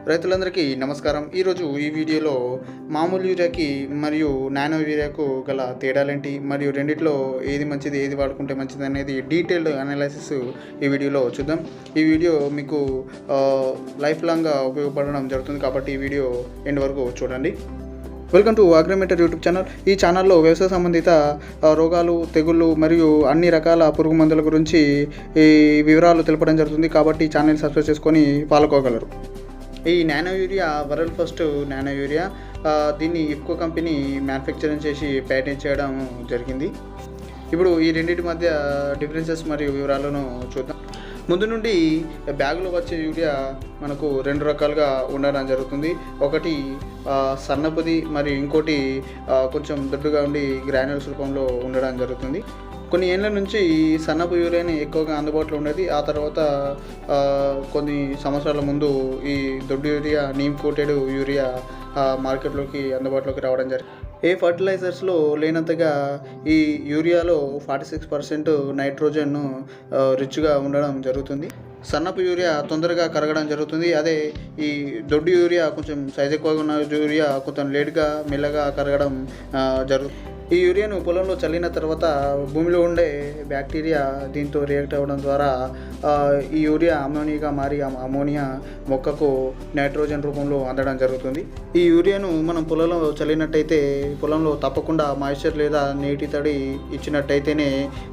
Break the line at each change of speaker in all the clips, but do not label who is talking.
రైతులందరికీ నమస్కారం. ఈరోజు ఈ వీడియోలో మామూలు యూరియాకి మరియు నానో యూరియాకు గల తేడాలేంటి, మరియు రెండిట్లో ఏది మంచిది, ఏది వాడుకుంటే మంచిది అనేది డీటెయిల్డ్ అనాలిసిస్ ఈ వీడియోలో చూద్దాం. ఈ వీడియో మీకు లైఫ్ లాంగ్గా ఉపయోగపడడం జరుగుతుంది కాబట్టి ఈ వీడియో ఎండ్ వరకు చూడండి. Welcome to agri YouTube channel. ఈ ఛానల్లో వ్యవసాయ సంబంధిత రోగాలు, తెగుళ్ళు మరియు అన్ని రకాల పురుగు మందుల గురించి ఈ వివరాలు తెలపడం జరుగుతుంది కాబట్టి ఈ ఛానల్ సబ్స్క్రైబ్ చేసుకొని పాల్గొగలరు. ఈ nano urea world first nano urea, దీన్ని ఇఫ్కో కంపెనీ మ్యానుఫ్యాక్చరింగ్ చేసి ప్యాటెంట్ చేయడం జరిగింది. ఇప్పుడు ఈ రెండింటి మధ్య డిఫరెన్సెస్ మరియు వివరాలను చూద్దాం. ముందు నుండి బ్యాగులో వచ్చే యూరియా మనకు రెండు రకాలుగా ఉండడం జరుగుతుంది. ఒకటి సన్నపుది మరియు ఇంకోటి కొంచెం దొడ్డుగా ఉండి గ్రాన్యూల్స్ రూపంలో ఉండడం జరుగుతుంది. కొన్ని ఏళ్ళ నుంచి సన్నపు యూరియాని ఎక్కువగా అందుబాటులో ఉండేది. ఆ తర్వాత కొన్ని సంవత్సరాల ముందు ఈ దొడ్డు యూరియా, నీమ్ కోటెడ్ యూరియా మార్కెట్లోకి అందుబాటులోకి రావడం జరిగింది. ఏ ఫర్టిలైజర్స్లో లేనంతగా ఈ యూరియాలో 46% నైట్రోజన్ రిచ్గా ఉండడం జరుగుతుంది. సన్నపు యూరియా తొందరగా కరగడం జరుగుతుంది. అదే ఈ దొడ్డు యూరియా కొంచెం సైజ్ ఎక్కువగా ఉన్న యూరియా కొంచెం లేట్గా మెల్లగా కరగడం జరుగుతుంది. ఈ యూరియాను పొలంలో చల్లిన తర్వాత భూమిలో ఉండే బ్యాక్టీరియా దీంతో రియాక్ట్ అవ్వడం ద్వారా ఈ యూరియా అమోనియాగా మారి అమోనియా మొక్కకు నైట్రోజన్ రూపంలో అందడం జరుగుతుంది. ఈ యూరియాను మనం పొలంలో చల్లినట్టయితే పొలంలో తప్పకుండా మాయిశ్చర్ లేదా నీటి తడి ఇచ్చినట్టయితేనే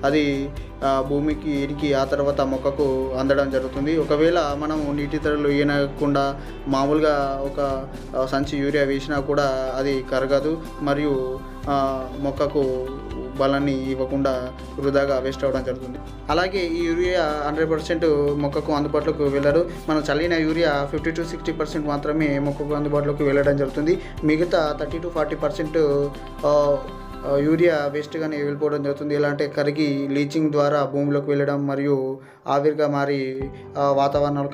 అది భూమికి ఇరికి ఆ తర్వాత మొక్కకు అందడం జరుగుతుంది. ఒకవేళ మనం నీటి తడులు ఇయ్యకుండా మామూలుగా ఒక సంచి యూరియా వేసినా కూడా అది కరగదు మరియు మొక్కకు బలాన్ని ఇవ్వకుండా వృధాగా వేస్ట్ అవ్వడం జరుగుతుంది. అలాగే ఈ యూరియా 100% మొక్కకు అందుబాటులోకి వెళ్ళరు. మనం చల్లిన యూరియా 50-60% మాత్రమే మొక్కకు అందుబాటులోకి వెళ్ళడం జరుగుతుంది. మిగతా 30-40% యూరియా వేస్ట్గానే వెళ్ళిపోవడం జరుగుతుంది. ఎలా అంటే కరిగి లీచింగ్ ద్వారా భూమిలోకి వెళ్ళడం మరియు ఆవిరిగా మారి వాతావరణంలో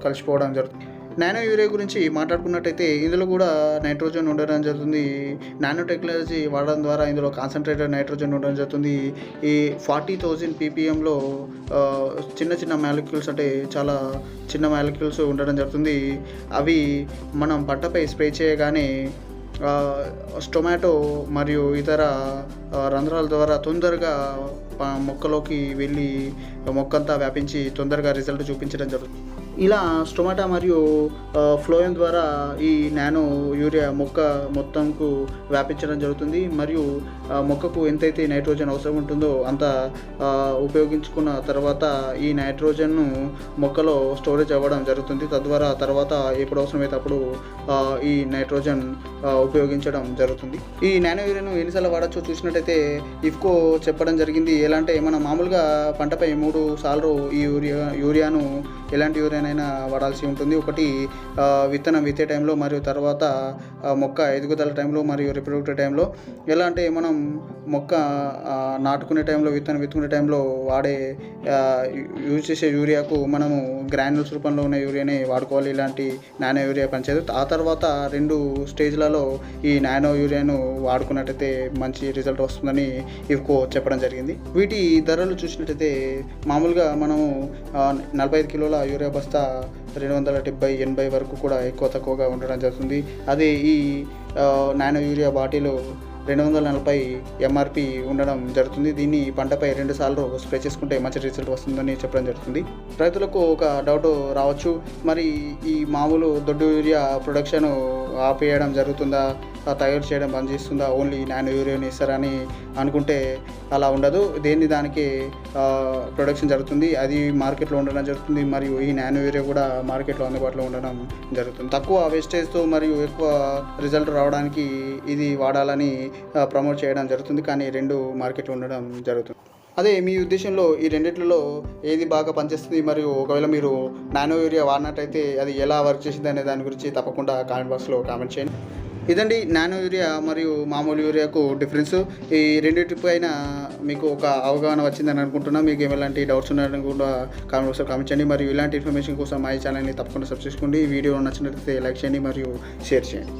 కలిసిపోవడం జరుగుతుంది. నానో యూరియా గురించి మాట్లాడుకున్నట్టయితే ఇందులో కూడా నైట్రోజన్ ఉండడం జరుగుతుంది. నానో టెక్నాలజీ వాడడం ద్వారా ఇందులో కాన్సన్ట్రేటెడ్ నైట్రోజన్ ఉండడం జరుగుతుంది. ఈ 40,000 ppmలో చిన్న మాలిక్యూల్స్, అంటే చాలా చిన్న మాలిక్యూల్స్ ఉండడం జరుగుతుంది. అవి మనం పంటపై స్ప్రే చేయగానే టొమాటో మరియు ఇతర రంధ్రాల ద్వారా తొందరగా మొక్కలోకి వెళ్ళి మొక్కంతా వ్యాపించి తొందరగా రిజల్ట్ చూపించడం జరుగుతుంది. ఇలా స్టొమాటా మరియు ఫ్లోయం ద్వారా ఈ నానో యూరియా మొక్క మొత్తంకు వ్యాపించడం జరుగుతుంది. మరియు మొక్కకు ఎంతైతే నైట్రోజన్ అవసరం ఉంటుందో అంత ఉపయోగించుకున్న తర్వాత ఈ నైట్రోజన్ను మొక్కలో స్టోరేజ్ అవ్వడం జరుగుతుంది. తద్వారా తర్వాత ఎప్పుడు అవసరమైతే అప్పుడు ఈ నైట్రోజన్ ఉపయోగించడం జరుగుతుంది. ఈ నానో యూరియాను ఎన్నిసార్లు వాడచ్చో చూసినట్టయితే ఇఫ్కో చెప్పడం జరిగింది. ఎలా అంటే మనం మామూలుగా పంటపై 3 సార్లు ఈ యూరియాను ఎలాంటి యూరియానైనా వాడాల్సి ఉంటుంది. ఒకటి విత్తనం విత్తే టైంలో, మరియు తర్వాత మొక్క ఎదుగుదల టైంలో, మరియు రిప్రొడక్టివ్ టైంలో. ఎలా అంటే మనం మొక్క నాటుకునే టైంలో, విత్తనం విత్తుకునే టైంలో యూజ్ చేసే యూరియాకు మనము గ్రాన్యూల్స్ రూపంలో ఉన్న యూరియానే వాడుకోవాలి. ఇలాంటి నానో యూరియా పనిచేయదు. ఆ తర్వాత 2 స్టేజ్లలో ఈ నానో యూరియాను వాడుకున్నట్టయితే మంచి రిజల్ట్ వస్తుందని ఇఫ్కో చెప్పడం జరిగింది. వీటి ధరలు చూసినట్టయితే మామూలుగా మనము 45 కిలోల యూరియా బస్తా 270-80 వరకు కూడా ఎక్కువ తక్కువగా ఉండడం జరుగుతుంది. అదే ఈ నానో యూరియా బాటిల్ 240 MRP ఉండడం జరుగుతుంది. దీన్ని పంటపై 2 సార్లు స్ప్రే చేసుకుంటే మంచి రిజల్ట్ వస్తుందని చెప్పడం జరుగుతుంది. రైతులకు ఒక డౌట్ రావచ్చు, మరి ఈ మామూలు దొడ్డు యూరియా ప్రొడక్షన్ ఆపేయడం జరుగుతుందా, తయారు చేయడం బంద్ చేస్తుందా, ఓన్లీ నానో యూరియాని ఇస్తారని అనుకుంటే అలా ఉండదు. దానికి ప్రొడక్షన్ జరుగుతుంది. అది మార్కెట్లో ఉండడం జరుగుతుంది. మరియు ఈ నానో యూరియా కూడా మార్కెట్లో అందుబాటులో ఉండడం జరుగుతుంది. తక్కువ వేస్టేజ్తో మరియు ఎక్కువ రిజల్ట్ రావడానికి ఇది వాడాలని ప్రమోట్ చేయడం జరుగుతుంది. కానీ 2 మార్కెట్లో ఉండడం జరుగుతుంది. అదే మీ ఉద్దేశంలో ఈ రెండిట్లలో ఏది బాగా పనిచేస్తుంది, మరియు ఒకవేళ మీరు నానో యూరియా వాడినట్టయితే అది ఎలా వర్క్ చేసింది అనే దాని గురించి తప్పకుండా కామెంట్ బాక్స్లో కామెంట్ చేయండి. ఇదండి నానో యూరియా మరియు మామూలు యూరియాకు డిఫరెన్స్. ఈ రెండింటిపైన మీకు ఒక అవగాహన వచ్చిందని అనుకుంటున్నా. మీకు ఎలాంటి డౌట్స్ ఉన్నాయని కూడా కామెంట్ బాక్స్లో కామెంట్ చేయండి. మరియు ఇలాంటి ఇన్ఫర్మేషన్ కోసం మా ఛానల్ని తప్పకుండా సబ్స్క్రైబ్ చేసుకోండి. ఈ వీడియో నచ్చినట్లయితే లైక్ చేయండి మరియు షేర్ చేయండి.